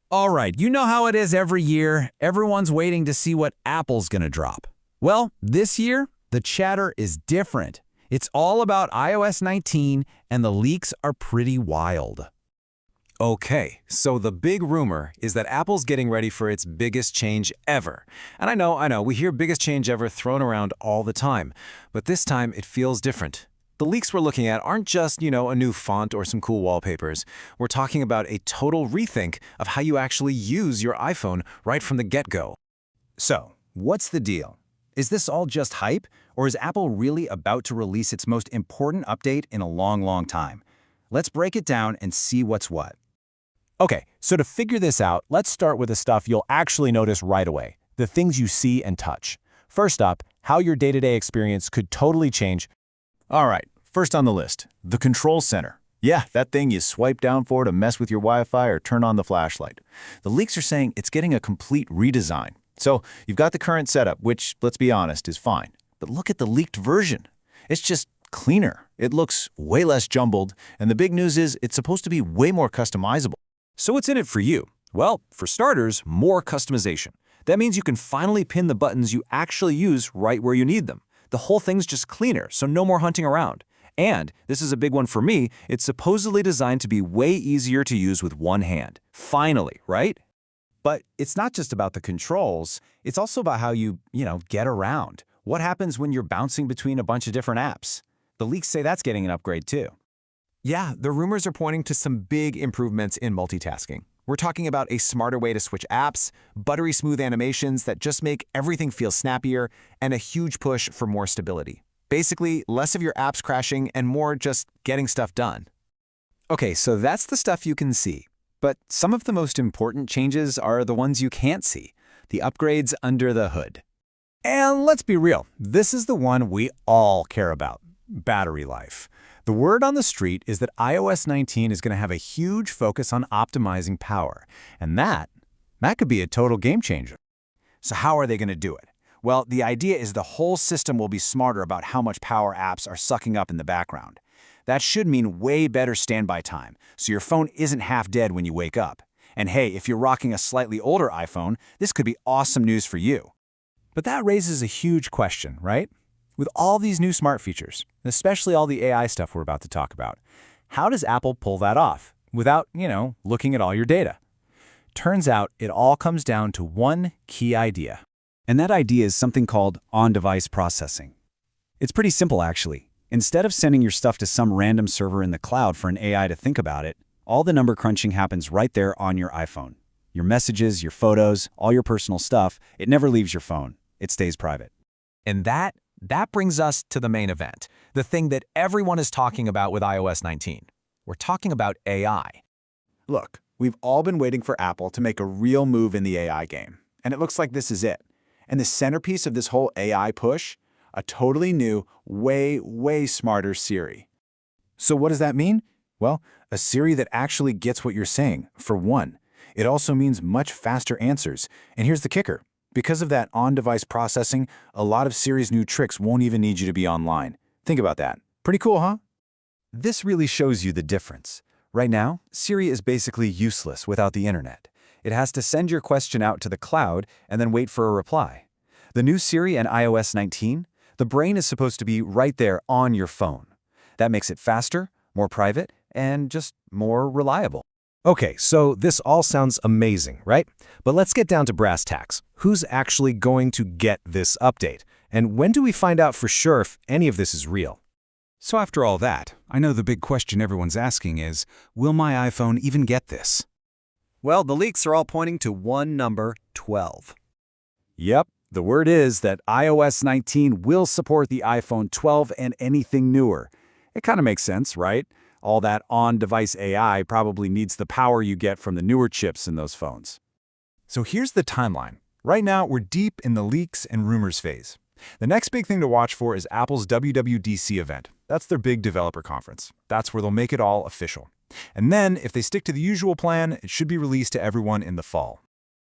All right, you know how it is every year. Everyone's waiting to see what Apple's gonna drop. Well, this year, the chatter is different. It's all about iOS 19, and the leaks are pretty wild. Okay, so the big rumor is that Apple's getting ready for its biggest change ever. And I know, we hear biggest change ever thrown around all the time, but this time it feels different. The leaks we're looking at aren't just, a new font or some cool wallpapers. We're talking about a total rethink of how you actually use your iPhone right from the get-go. So, what's the deal? Is this all just hype, or is Apple really about to release its most important update in a long time? Let's break it down and see what's what. Okay, so to figure this out, let's start with the stuff you'll actually notice right away, the things you see and touch. First up, how your day-to-day experience could totally change. All right, first on the list, the control center. Yeah, that thing you swipe down for to mess with your Wi-Fi or turn on the flashlight. The leaks are saying it's getting a complete redesign. So you've got the current setup, which, let's be honest, is fine. But look at the leaked version. It's just cleaner. It looks way less jumbled, and the big news is it's supposed to be way more customizable. So what's in it for you? Well, for starters, more customization. That means you can finally pin the buttons you actually use right where you need them. The whole thing's just cleaner, so no more hunting around. And, this is a big one for me, it's supposedly designed to be way easier to use with one hand. Finally, right? But it's not just about the controls, it's also about how you get around. What happens when you're bouncing between a bunch of different apps? The leaks say that's getting an upgrade too. Yeah, the rumors are pointing to some big improvements in multitasking. We're talking about a smarter way to switch apps, buttery smooth animations that just make everything feel snappier, and a huge push for more stability. Basically, less of your apps crashing and more just getting stuff done. Okay, so that's the stuff you can see. But some of the most important changes are the ones you can't see, the upgrades under the hood. And let's be real, this is the one we all care about, battery life. The word on the street is that iOS 19 is going to have a huge focus on optimizing power, and that could be a total game changer. So how are they going to do it? Well, the idea is the whole system will be smarter about how much power apps are sucking up in the background. That should mean way better standby time, so your phone isn't half dead when you wake up. And hey, if you're rocking a slightly older iPhone, this could be awesome news for you. But that raises a huge question, right? With all these new smart features, especially all the AI stuff we're about to talk about, how does Apple pull that off without, looking at all your data? Turns out it all comes down to one key idea. And that idea is something called on-device processing. It's pretty simple, actually. Instead of sending your stuff to some random server in the cloud for an AI to think about it, all the number crunching happens right there on your iPhone. Your messages, your photos, all your personal stuff, it never leaves your phone. It stays private. And that brings us to the main event, the thing that everyone is talking about with iOS 19. We're talking about AI. Look, we've all been waiting for Apple to make a real move in the AI game, and it looks like this is it. And the centerpiece of this whole AI push, a totally new, way smarter Siri. So what does that mean? Well, a Siri that actually gets what you're saying, for one. It also means much faster answers. And here's the kicker. Because of that on-device processing, a lot of Siri's new tricks won't even need you to be online. Think about that. Pretty cool, huh? This really shows you the difference. Right now, Siri is basically useless without the internet. It has to send your question out to the cloud and then wait for a reply. The new Siri and iOS 19, the brain is supposed to be right there on your phone. That makes it faster, more private, and just more reliable. Okay, so this all sounds amazing, right? But let's get down to brass tacks. Who's actually going to get this update? And when do we find out for sure if any of this is real? So after all that, I know the big question everyone's asking is, will my iPhone even get this? Well, the leaks are all pointing to one number, 12. Yep, the word is that iOS 19 will support the iPhone 12 and anything newer. It kind of makes sense, right? All that on-device AI probably needs the power you get from the newer chips in those phones. So here's the timeline. Right now, we're deep in the leaks and rumors phase. The next big thing to watch for is Apple's WWDC event. That's their big developer conference. That's where they'll make it all official. And then, if they stick to the usual plan, it should be released to everyone in the fall.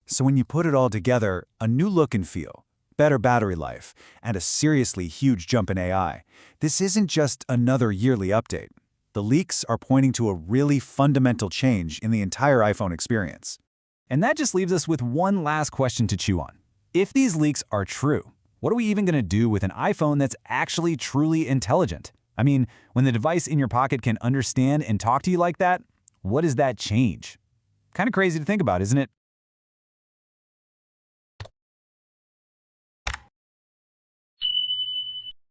So when you put it all together, a new look and feel, better battery life, and a seriously huge jump in AI, this isn't just another yearly update. The leaks are pointing to a really fundamental change in the entire iPhone experience. And that just leaves us with one last question to chew on. If these leaks are true, what are we even going to do with an iPhone that's actually truly intelligent? I mean, when the device in your pocket can understand and talk to you like that, what does that change? Kind of crazy to think about, isn't it?